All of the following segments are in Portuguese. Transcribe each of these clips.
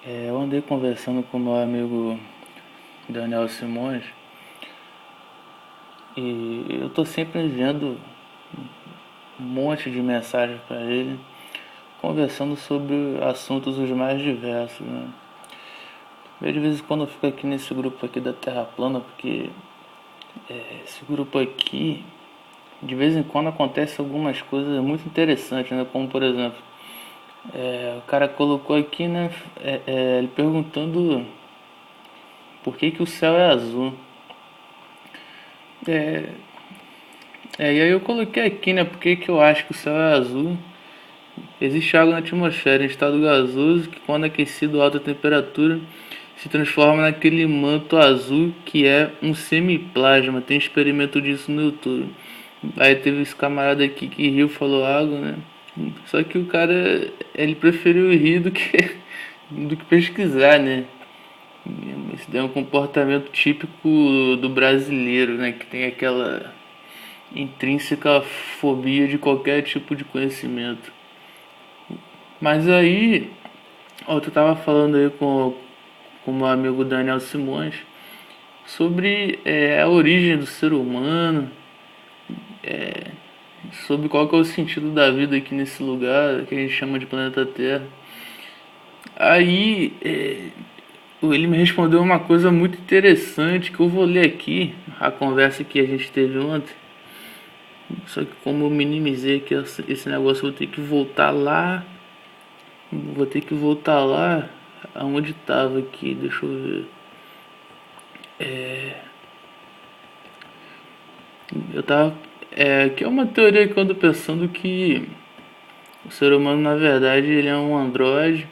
Eu andei conversando com meu amigo Daniel Simões e eu tô sempre enviando um monte de mensagens para ele, conversando sobre assuntos os mais diversos, né? Eu de vez em quando eu fico aqui nesse grupo aqui da Terra Plana, porque esse grupo aqui, de vez em quando acontece algumas coisas muito interessantes, né? Como por exemplo, o cara colocou aqui, né? Ele perguntando por que que o céu é azul. É, e aí eu coloquei aqui, né? Porque que eu acho que o céu é azul. Existe água na atmosfera em estado gasoso que, quando aquecido a alta temperatura, se transforma naquele manto azul que é um semiplasma. Tem experimento disso no YouTube. Aí teve esse camarada aqui que riu, falou água, né? Só que o cara, ele preferiu rir do que pesquisar, né? Isso daí é um comportamento típico do brasileiro, né? Que tem aquela intrínseca fobia de qualquer tipo de conhecimento. Mas aí, ó, tu tava falando aí com o meu amigo Daniel Simões sobre a origem do ser humano, sobre qual que é o sentido da vida aqui nesse lugar que a gente chama de planeta Terra. Aí ele me respondeu uma coisa muito interessante que eu vou ler aqui, a conversa que a gente teve ontem. Só que como eu minimizei aqui esse negócio, eu vou ter que voltar lá. Vou ter que voltar lá aonde tava aqui, deixa eu ver. Eu tava. Que é uma teoria que eu ando pensando que o ser humano, na verdade, ele é um androide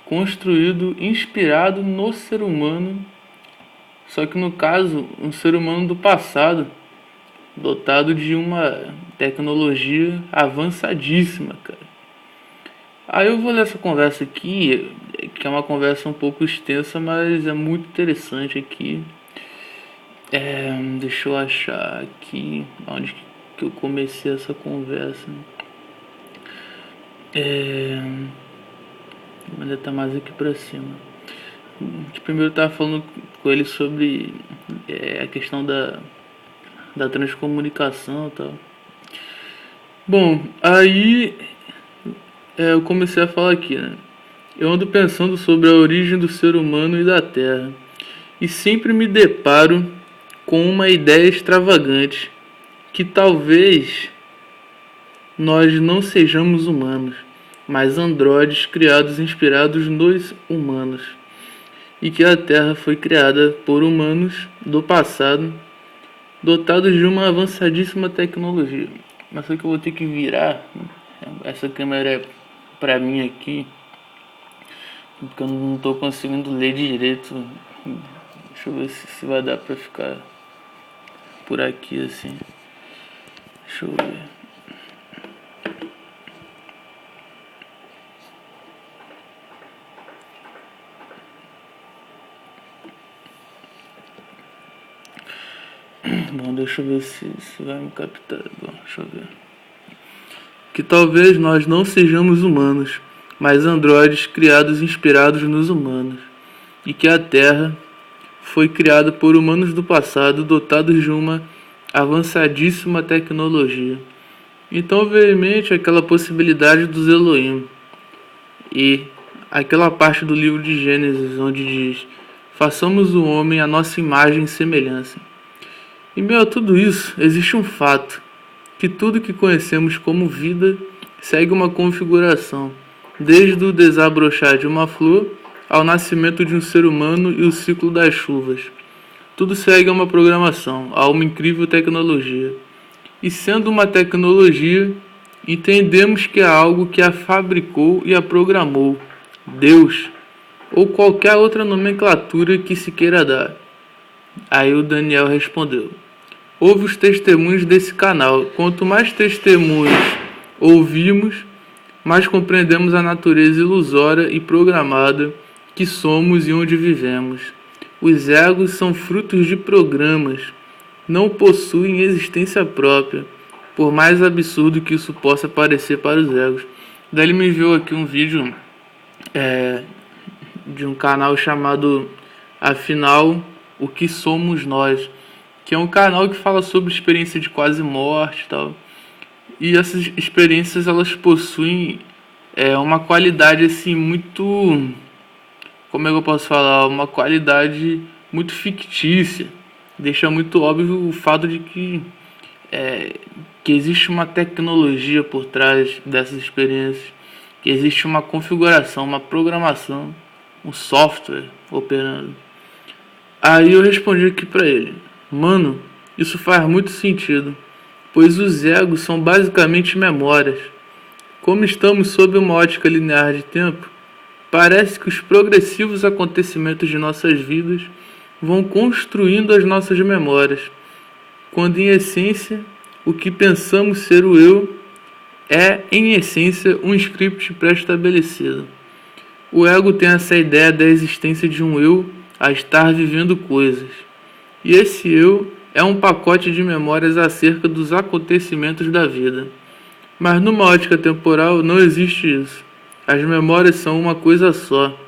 construído, inspirado no ser humano, só que no caso, um ser humano do passado, dotado de uma tecnologia avançadíssima, cara. Aí eu vou ler essa conversa aqui, que é uma conversa um pouco extensa, mas é muito interessante aqui. Deixa eu achar aqui onde que eu comecei essa conversa. É, vou botar mais aqui pra cima. Primeiro eu tava falando com ele sobre a questão da transcomunicação e tal. Bom, aí eu comecei a falar aqui, né? Eu ando pensando sobre a origem do ser humano e da Terra, e sempre me deparo com uma ideia extravagante, que talvez nós não sejamos humanos, mas androides criados inspirados nos humanos, e que a Terra foi criada por humanos do passado, dotados de uma avançadíssima tecnologia. Mas só que eu vou ter que virar essa câmera pra mim aqui, porque eu não tô conseguindo ler direito. Deixa eu ver se vai dar pra ficar por aqui assim. Deixa eu ver. Bom, deixa eu ver se vai me captar. Bom, deixa eu ver. Que talvez nós não sejamos humanos, mas androides criados inspirados nos humanos, e que a Terra foi criada por humanos do passado dotados de uma avançadíssima tecnologia. Então veio em mente aquela possibilidade dos Elohim e aquela parte do livro de Gênesis onde diz: façamos o homem à nossa imagem e semelhança. Em meio a tudo isso, existe um fato, que tudo que conhecemos como vida segue uma configuração, desde o desabrochar de uma flor ao nascimento de um ser humano e o ciclo das chuvas. Tudo segue a uma programação, a uma incrível tecnologia. E sendo uma tecnologia, entendemos que é algo que a fabricou e a programou, Deus, ou qualquer outra nomenclatura que se queira dar. Aí o Daniel respondeu: ouve os testemunhos desse canal. Quanto mais testemunhos ouvimos, mais compreendemos a natureza ilusória e programada que somos e onde vivemos. Os egos são frutos de programas, não possuem existência própria, por mais absurdo que isso possa parecer para os egos. Daí ele me enviou aqui um vídeo de um canal chamado Afinal, o que somos nós, que é um canal que fala sobre experiência de quase morte e tal. E essas experiências elas possuem uma qualidade assim muito, como é que eu posso falar, uma qualidade muito fictícia. Deixa muito óbvio o fato de que existe uma tecnologia por trás dessas experiências, que existe uma configuração, uma programação, um software operando. Aí eu respondi aqui pra ele: mano, isso faz muito sentido, pois os egos são basicamente memórias. Como estamos sob uma ótica linear de tempo, parece que os progressivos acontecimentos de nossas vidas vão construindo as nossas memórias, quando em essência o que pensamos ser o eu é, em essência, um script pré-estabelecido. O ego tem essa ideia da existência de um eu a estar vivendo coisas. E esse eu é um pacote de memórias acerca dos acontecimentos da vida. Mas numa ótica temporal não existe isso. As memórias são uma coisa só.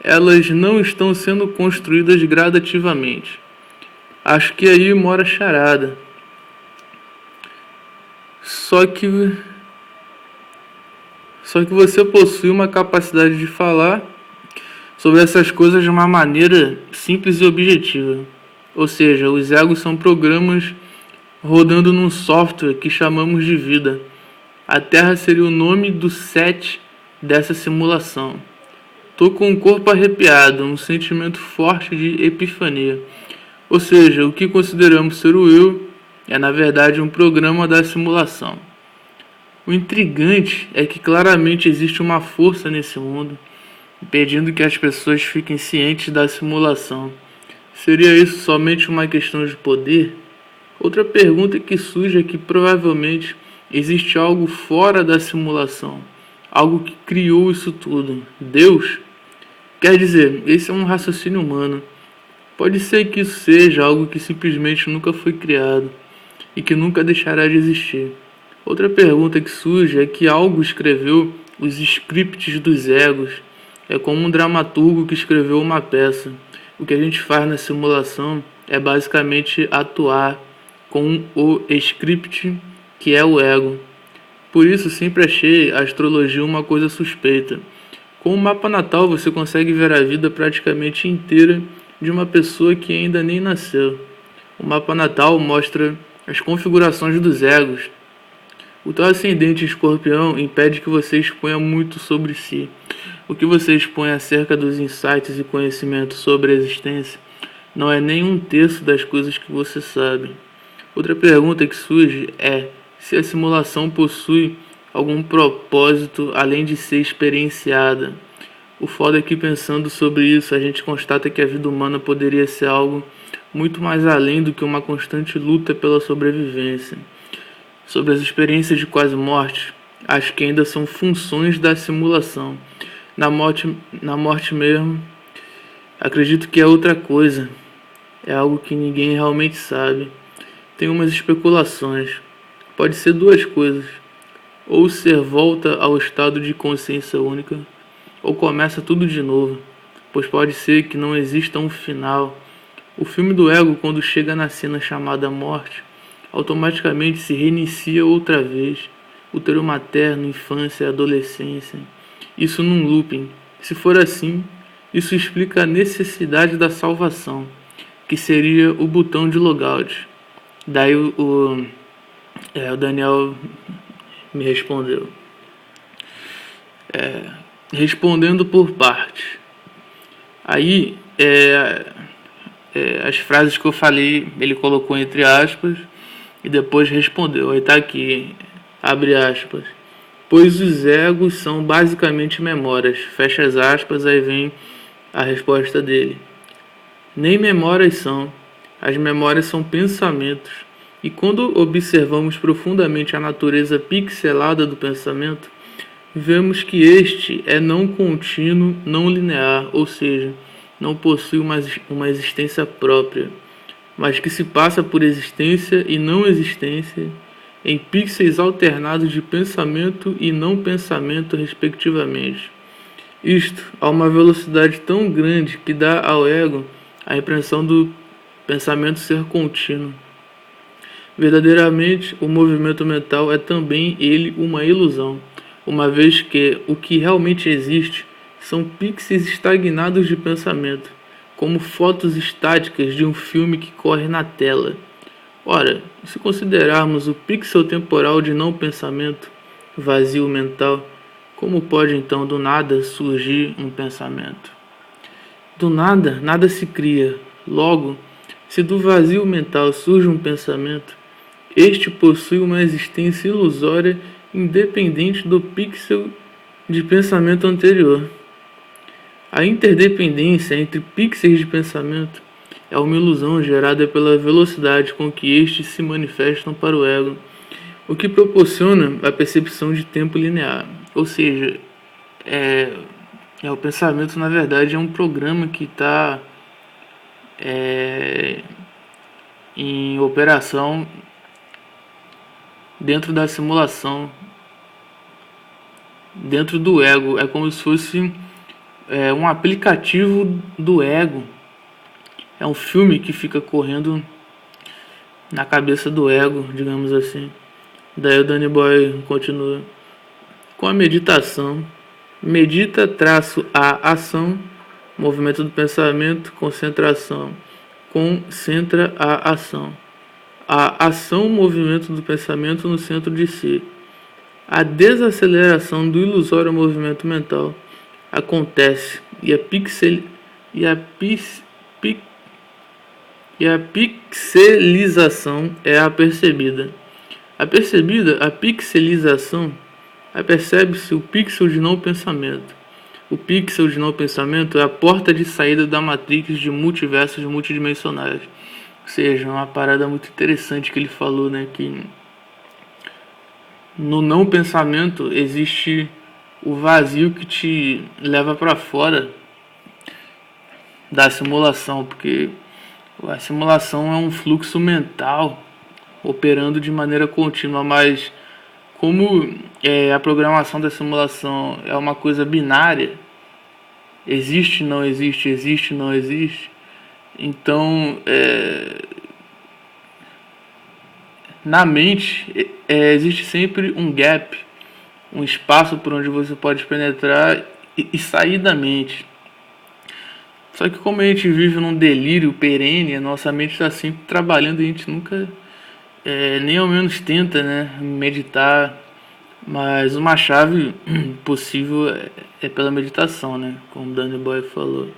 Elas não estão sendo construídas gradativamente. Acho que aí mora a charada. Só que você possui uma capacidade de falar sobre essas coisas de uma maneira simples e objetiva. Ou seja, os egos são programas rodando num software que chamamos de vida. A Terra seria o nome do set dessa simulação. Tô com o corpo arrepiado, um sentimento forte de epifania. Ou seja, o que consideramos ser o eu é na verdade um programa da simulação. O intrigante é que claramente existe uma força nesse mundo, impedindo que as pessoas fiquem cientes da simulação. Seria isso somente uma questão de poder? Outra pergunta que surge é que provavelmente existe algo fora da simulação, algo que criou isso tudo. Deus? Quer dizer, esse é um raciocínio humano. Pode ser que isso seja algo que simplesmente nunca foi criado e que nunca deixará de existir. Outra pergunta que surge é que algo escreveu os scripts dos egos. É como um dramaturgo que escreveu uma peça. O que a gente faz na simulação é basicamente atuar com o script que é o ego. Por isso sempre achei a astrologia uma coisa suspeita. Com o mapa natal você consegue ver a vida praticamente inteira de uma pessoa que ainda nem nasceu. O mapa natal mostra as configurações dos egos. O teu ascendente escorpião impede que você exponha muito sobre si. O que você expõe acerca dos insights e conhecimentos sobre a existência não é nem um terço das coisas que você sabe. Outra pergunta que surge é se a simulação possui algum propósito além de ser experienciada. O foda é que pensando sobre isso, a gente constata que a vida humana poderia ser algo muito mais além do que uma constante luta pela sobrevivência. Sobre as experiências de quase morte, acho que ainda são funções da simulação. Na morte mesmo, acredito que é outra coisa. É algo que ninguém realmente sabe. Tem umas especulações. Pode ser duas coisas. Ou ser volta ao estado de consciência única, ou começa tudo de novo, pois pode ser que não exista um final. O filme do ego, quando chega na cena chamada morte, automaticamente se reinicia outra vez. Útero materno, infância, adolescência. Isso num looping. Se for assim, isso explica a necessidade da salvação, que seria o botão de logout. Daí o Daniel me respondeu. Respondendo por partes. Aí, as frases que eu falei, ele colocou entre aspas e depois respondeu. Aí tá aqui, abre aspas. Pois os egos são basicamente memórias. Fecha as aspas, aí vem a resposta dele. Nem memórias são. As memórias são pensamentos. E quando observamos profundamente a natureza pixelada do pensamento, vemos que este é não contínuo, não linear, ou seja, não possui uma existência própria, mas que se passa por existência e não existência em pixels alternados de pensamento e não pensamento, respectivamente. Isto a uma velocidade tão grande que dá ao ego a impressão do pensamento ser contínuo. Verdadeiramente, o movimento mental é também ele uma ilusão, uma vez que o que realmente existe são pixels estagnados de pensamento, como fotos estáticas de um filme que corre na tela. Ora, se considerarmos o pixel temporal de não pensamento, vazio mental, como pode então do nada surgir um pensamento? Do nada, nada se cria. Logo, se do vazio mental surge um pensamento, este possui uma existência ilusória independente do pixel de pensamento anterior. A interdependência entre pixels de pensamento é uma ilusão gerada pela velocidade com que estes se manifestam para o ego, o que proporciona a percepção de tempo linear. Ou seja, o pensamento, na verdade, é um programa que está em operação dentro da simulação, dentro do ego. É como se fosse um aplicativo do ego. É um filme que fica correndo na cabeça do ego, digamos assim. Daí o Danny Boy continua. Com a meditação, medita traço a ação, movimento do pensamento, concentração, concentra a ação. A ação, movimento do pensamento no centro de si. A desaceleração do ilusório movimento mental acontece e a pixelização é apercebida. A pixelização, apercebe-se o pixel de não pensamento. O pixel de não pensamento é a porta de saída da matrix de multiversos multidimensionais. Ou seja, uma parada muito interessante que ele falou, né? Que no não pensamento existe o vazio que te leva para fora da simulação, porque a simulação é um fluxo mental operando de maneira contínua, mas como a programação da simulação é uma coisa binária, existe, não existe, existe, não existe, então na mente existe sempre um gap, um espaço por onde você pode penetrar e sair da mente. Só que como a gente vive num delírio perene, a nossa mente está sempre trabalhando e a gente nunca nem ao menos tenta, né, meditar. Mas uma chave possível é pela meditação, né, como o Danny Boy falou.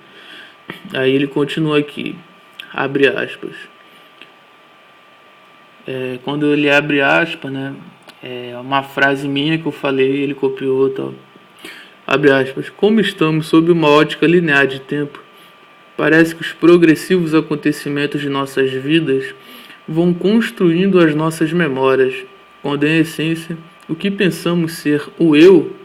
Aí ele continua aqui, abre aspas. Quando ele abre aspas, né, uma frase minha que eu falei, ele copiou, tal. Abre aspas. Como estamos sob uma ótica linear de tempo, parece que os progressivos acontecimentos de nossas vidas vão construindo as nossas memórias, quando em essência o que pensamos ser o eu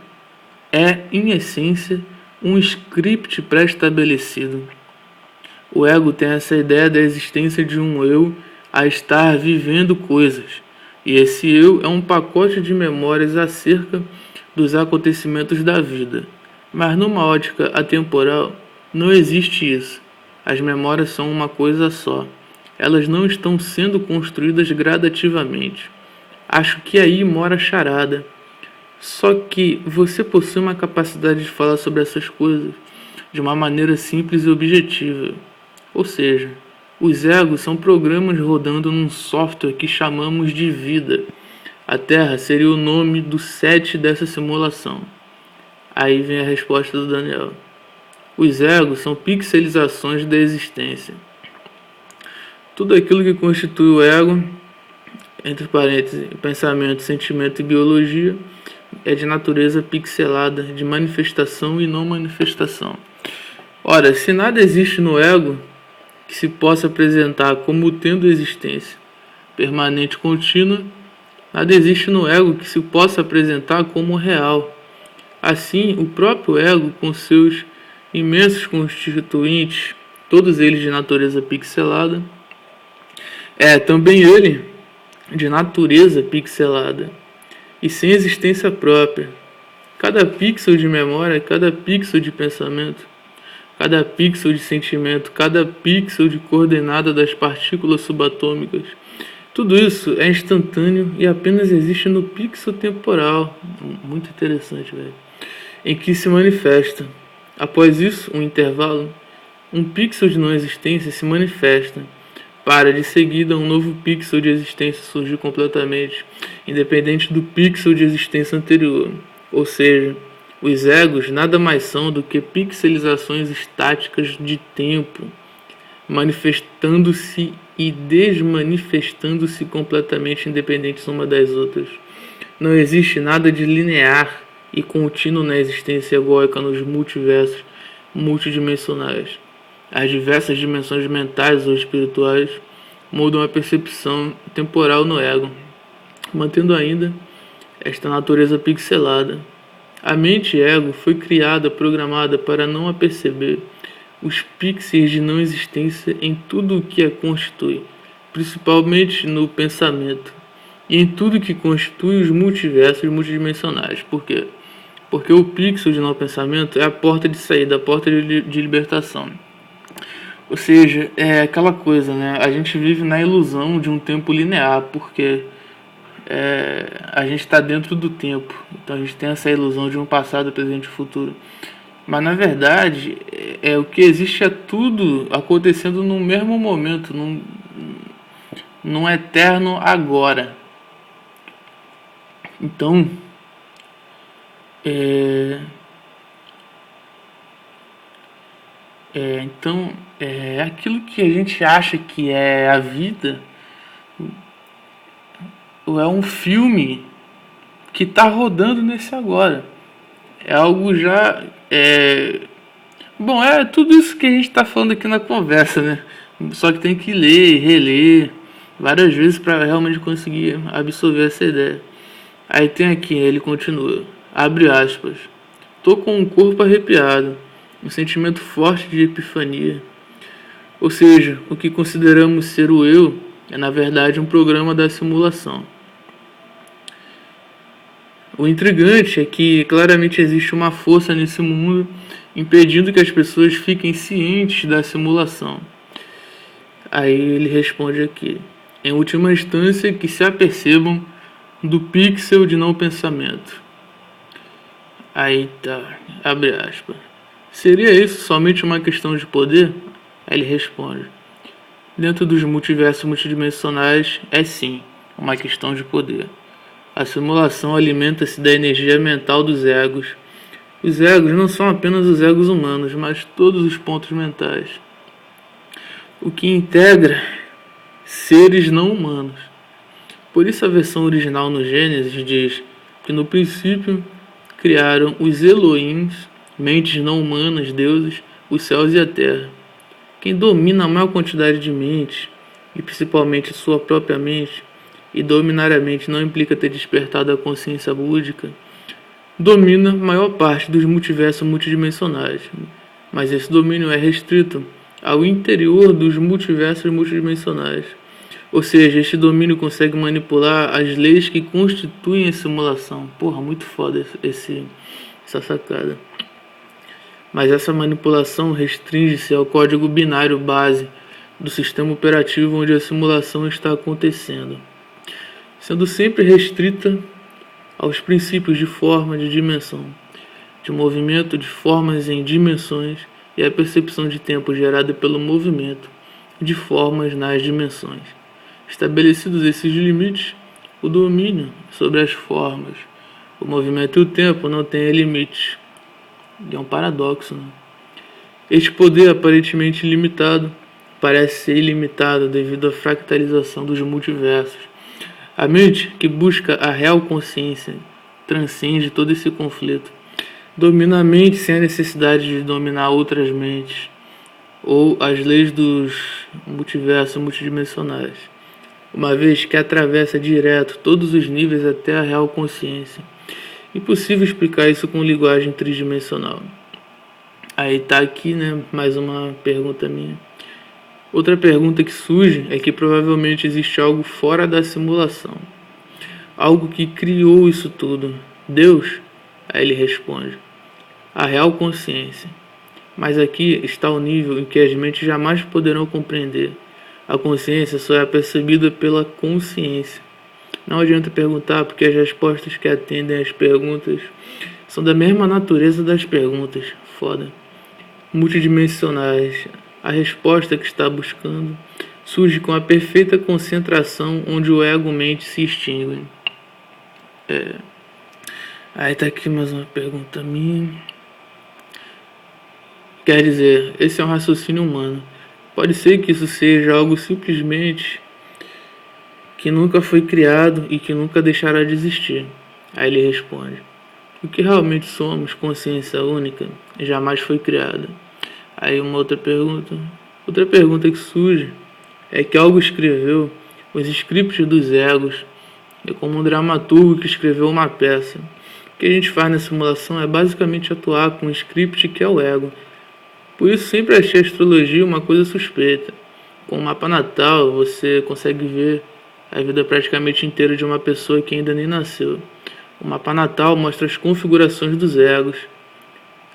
é, em essência, um script pré-estabelecido. O ego tem essa ideia da existência de um eu a estar vivendo coisas, e esse eu é um pacote de memórias acerca dos acontecimentos da vida. Mas numa ótica atemporal, não existe isso. As memórias são uma coisa só. Elas não estão sendo construídas gradativamente. Acho que aí mora a charada. Só que você possui uma capacidade de falar sobre essas coisas de uma maneira simples e objetiva. Ou seja, os egos são programas rodando num software que chamamos de vida. A Terra seria o nome do set dessa simulação. Aí vem a resposta do Daniel. Os egos são pixelizações da existência. Tudo aquilo que constitui o ego, entre parênteses, pensamento, sentimento e biologia, é de natureza pixelada, de manifestação e não manifestação. Ora, se nada existe no ego que se possa apresentar como tendo existência permanente e contínua, nada existe no ego que se possa apresentar como real. Assim, o próprio ego, com seus imensos constituintes, todos eles de natureza pixelada, é também ele de natureza pixelada e sem existência própria. Cada pixel de memória, cada pixel de pensamento, cada pixel de sentimento, cada pixel de coordenada das partículas subatômicas, tudo isso é instantâneo e apenas existe no pixel temporal. Muito interessante, velho. Em que se manifesta. Após isso, um intervalo, um pixel de não existência se manifesta, para de seguida um novo pixel de existência surgir completamente, independente do pixel de existência anterior. Ou seja, os egos nada mais são do que pixelizações estáticas de tempo, manifestando-se e desmanifestando-se completamente independentes uma das outras. Não existe nada de linear e contínuo na existência egóica nos multiversos multidimensionais. As diversas dimensões mentais ou espirituais mudam a percepção temporal no ego, mantendo ainda esta natureza pixelada. A mente ego foi criada, programada para não aperceber os pixels de não existência em tudo o que a constitui, principalmente no pensamento, e em tudo que constitui os multiversos multidimensionais. Por quê? Porque o pixel de não pensamento é a porta de saída, a porta de libertação. Ou seja, é aquela coisa, né? A gente vive na ilusão de um tempo linear, porque a gente está dentro do tempo. Então a gente tem essa ilusão de um passado, presente e futuro. Mas na verdade, o que existe é tudo acontecendo no mesmo momento, num eterno agora. Então, aquilo que a gente acha que é a vida, ou é um filme que está rodando nesse agora. É algo já... Bom, é tudo isso que a gente está falando aqui na conversa, né? Só que tem que ler, reler várias vezes para realmente conseguir absorver essa ideia. Aí tem aqui, ele continua, abre aspas, tô com um corpo arrepiado, um sentimento forte de epifania. Ou seja, o que consideramos ser o eu é na verdade um programa da simulação. O intrigante é que claramente existe uma força nesse mundo impedindo que as pessoas fiquem cientes da simulação. Aí ele responde aqui, em última instância, que se apercebam do pixel de não pensamento. Aí tá, abre aspas. Seria isso somente uma questão de poder? Aí ele responde, dentro dos multiversos multidimensionais é sim uma questão de poder. A simulação alimenta-se da energia mental dos egos. Os egos não são apenas os egos humanos, mas todos os pontos mentais, o que integra seres não humanos. Por isso a versão original no Gênesis diz que no princípio criaram os Elohims, mentes não humanas, deuses, os céus e a terra. Quem domina a maior quantidade de mentes, e principalmente sua própria mente, e dominar a mente não implica ter despertado a consciência búdica, domina a maior parte dos multiversos multidimensionais, mas esse domínio é restrito ao interior dos multiversos multidimensionais. Ou seja, este domínio consegue manipular as leis que constituem a simulação. Porra, muito foda essa sacada. Mas essa manipulação restringe-se ao código binário base do sistema operativo onde a simulação está acontecendo, sendo sempre restrita aos princípios de forma, de dimensão, de movimento de formas em dimensões e a percepção de tempo gerada pelo movimento de formas nas dimensões. Estabelecidos esses limites, o domínio sobre as formas, o movimento e o tempo não tem limites. É um paradoxo, né? Este poder aparentemente limitado parece ser ilimitado devido à fractalização dos multiversos. A mente, que busca a real consciência, transcende todo esse conflito. Domina a mente sem a necessidade de dominar outras mentes ou as leis dos multiversos multidimensionais, uma vez que atravessa direto todos os níveis até a real consciência. Impossível explicar isso com linguagem tridimensional. Aí tá aqui, né, mais uma pergunta minha. Outra pergunta que surge é que provavelmente existe algo fora da simulação, algo que criou isso tudo. Deus? Aí ele responde: a real consciência. Mas aqui está o nível em que as mentes jamais poderão compreender. A consciência só é percebida pela consciência. Não adianta perguntar, porque as respostas que atendem às perguntas são da mesma natureza das perguntas. Foda. Multidimensionais. A resposta que está buscando surge com a perfeita concentração onde o ego-mente se extingue. Aí tá aqui mais uma pergunta minha. Quer dizer, esse é um raciocínio humano. Pode ser que isso seja algo simplesmente que nunca foi criado e que nunca deixará de existir. Aí ele responde: o que realmente somos, consciência única, jamais foi criada. Aí uma outra pergunta que surge é que algo escreveu os scripts dos egos. É como um dramaturgo que escreveu uma peça. O que a gente faz na simulação é basicamente atuar com um script que é o ego. Por isso sempre achei a astrologia uma coisa suspeita. Com o mapa natal você consegue ver a vida praticamente inteira de uma pessoa que ainda nem nasceu. O mapa natal mostra as configurações dos egos.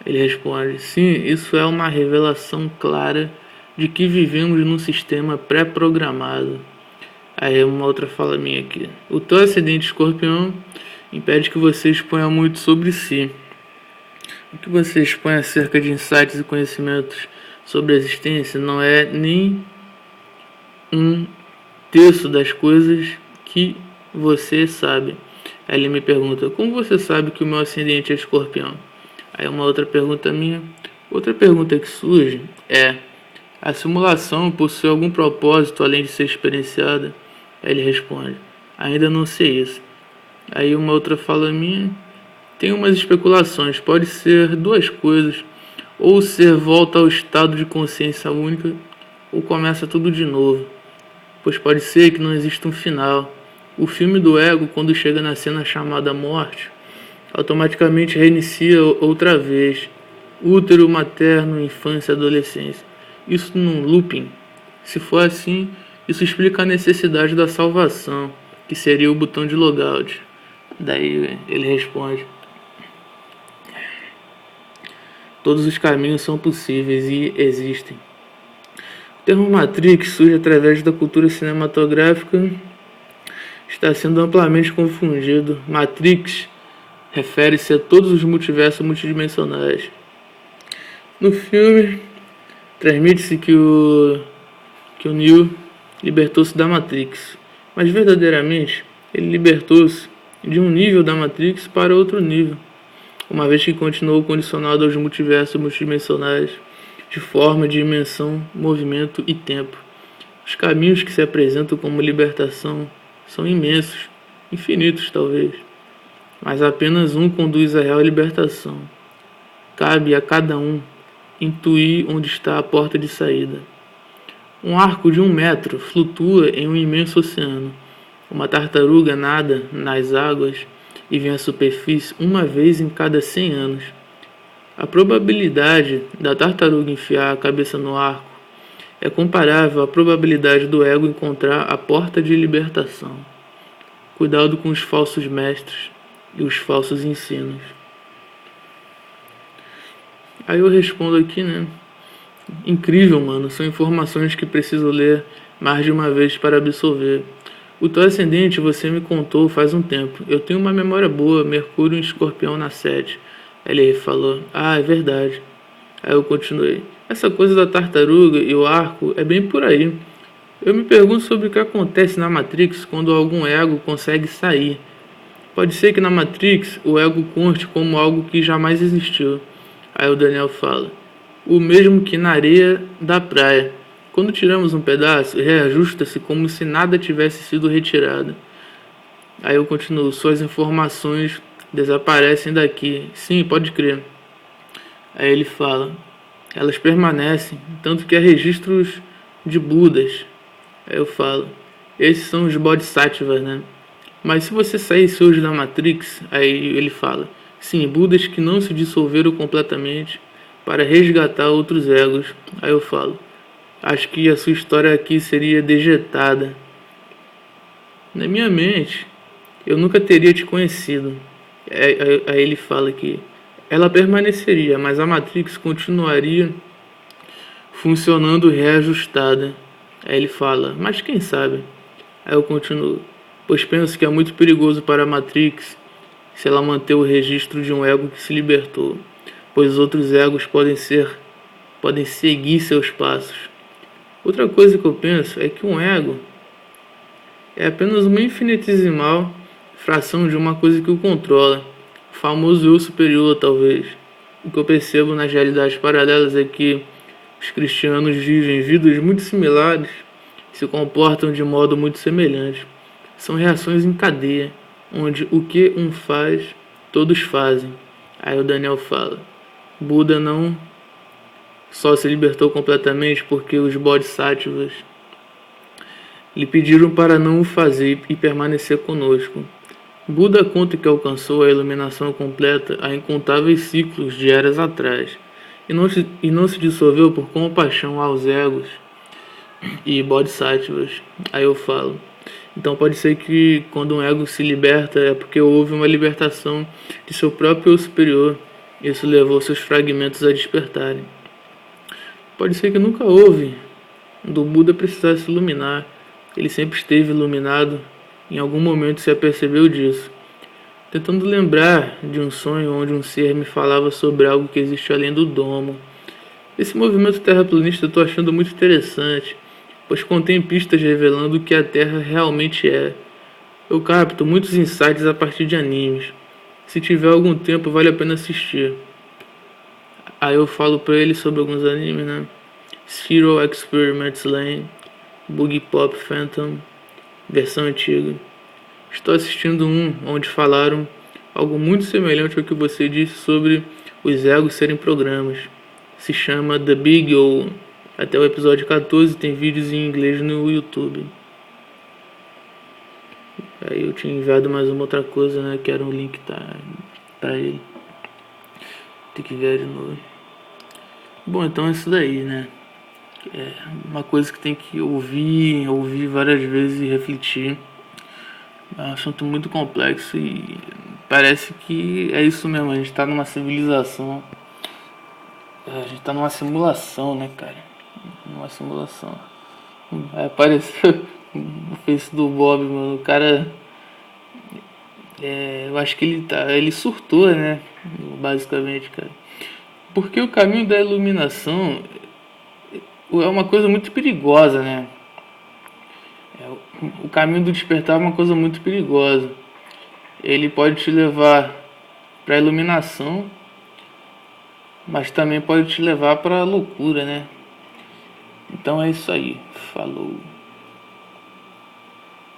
Ele responde: sim, isso é uma revelação clara de que vivemos num sistema pré-programado. Aí uma outra fala minha aqui: o teu ascendente escorpião impede que você exponha muito sobre si. O que você expõe acerca de insights e conhecimentos sobre a existência não é nem um terço das coisas que você sabe. Aí ele me pergunta: como você sabe que o meu ascendente é escorpião? Aí uma outra pergunta minha. Outra pergunta que surge é: a simulação possui algum propósito além de ser experienciada? Aí ele responde: ainda não sei isso. Aí uma outra fala minha: tem umas especulações, pode ser duas coisas, ou ser volta ao estado de consciência única, ou começa tudo de novo, pois pode ser que não exista um final. O filme do ego, quando chega na cena chamada morte, automaticamente reinicia outra vez, útero, materno, infância, adolescência. Isso num looping. Se for assim, isso explica a necessidade da salvação, que seria o botão de logout. Daí ele responde: todos os caminhos são possíveis e existem. O termo Matrix surge através da cultura cinematográfica, está sendo amplamente confundido. Matrix refere-se a todos os multiversos multidimensionais. No filme, transmite-se que o Neo libertou-se da Matrix, mas verdadeiramente ele libertou-se de um nível da Matrix para outro nível, uma vez que continuou condicionado aos multiversos multidimensionais de forma, dimensão, movimento e tempo. Os caminhos que se apresentam como libertação são imensos, infinitos talvez, mas apenas um conduz à real libertação. Cabe a cada um intuir onde está a porta de saída. Um arco de 1 metro flutua em um imenso oceano. Uma tartaruga nada nas águas e vem à superfície uma vez em cada 100 anos. A probabilidade da tartaruga enfiar a cabeça no arco é comparável à probabilidade do ego encontrar a porta de libertação. Cuidado com os falsos mestres e os falsos ensinos. Aí eu respondo aqui, né? Incrível, mano. São informações que preciso ler mais de uma vez para absorver. O teu ascendente você me contou faz um tempo. Eu tenho uma memória boa, Mercúrio em Escorpião na 7. Ele falou: ah, é verdade. Aí eu continuei: essa coisa da tartaruga e o arco é bem por aí. Eu me pergunto sobre o que acontece na Matrix quando algum ego consegue sair. Pode ser que na Matrix o ego conste como algo que jamais existiu. Aí o Daniel fala: o mesmo que na areia da praia. Quando tiramos um pedaço, reajusta-se como se nada tivesse sido retirado. Aí eu continuo: suas informações desaparecem daqui. Sim, pode crer. Aí ele fala: elas permanecem, tanto que há registros de Budas. Aí eu falo: esses são os Bodhisattvas, né? Mas se você saísse hoje da Matrix, aí ele fala: sim, Budas que não se dissolveram completamente para resgatar outros egos. Aí eu falo: acho que a sua história aqui seria dejetada. Na minha mente, eu nunca teria te conhecido. Aí ele fala que ela permaneceria, mas a Matrix continuaria funcionando reajustada. Aí ele fala, mas quem sabe? Aí eu continuo, pois penso que é muito perigoso para a Matrix se ela manter o registro de um ego que se libertou, pois outros egos podem seguir seus passos. Outra coisa que eu penso é que um ego é apenas uma infinitesimal fração de uma coisa que o controla, o famoso eu superior, talvez. O que eu percebo nas realidades paralelas é que os cristianos vivem vidas muito similares e se comportam de modo muito semelhante. São reações em cadeia, onde o que um faz, todos fazem. Aí o Daniel fala, Buda não só se libertou completamente porque os bodhisattvas lhe pediram para não o fazer e permanecer conosco. Buda conta que alcançou a iluminação completa há incontáveis ciclos de eras atrás e não se dissolveu por compaixão aos egos e bodhisattvas. Aí eu falo, então pode ser que quando um ego se liberta é porque houve uma libertação de seu próprio eu superior. Isso levou seus fragmentos a despertarem. Pode ser que nunca houve do Buda precisar se iluminar. Ele sempre esteve iluminado. Em algum momento se apercebeu disso. Tentando lembrar de um sonho onde um ser me falava sobre algo que existe além do domo. Esse movimento terraplanista eu estou achando muito interessante, pois contém pistas revelando o que a Terra realmente é. Eu capto muitos insights a partir de animes. Se tiver algum tempo, vale a pena assistir. Aí eu falo pra ele sobre alguns animes, né? Zero Experiments Lane, Boogie Pop Phantom, versão antiga. Estou assistindo um onde falaram algo muito semelhante ao que você disse sobre os egos serem programas. Se chama The Big O. Até o episódio 14 tem vídeos em inglês no YouTube. Aí eu tinha enviado mais uma outra coisa, né? Que era um link pra ele. Tem que ver de novo. Bom, então é isso daí, né? É uma coisa que tem que ouvir várias vezes e refletir. É um assunto muito complexo e parece que é isso mesmo. A gente tá numa civilização. A gente tá numa simulação, né, cara? Numa simulação. Aí apareceu o Face do Bob, mano. O cara. Eu acho que ele surtou, né? Basicamente, cara. Porque o caminho da iluminação é uma coisa muito perigosa, né? O caminho do despertar é uma coisa muito perigosa. Ele pode te levar para a iluminação, mas também pode te levar para a loucura, né? Então é isso aí. Falou.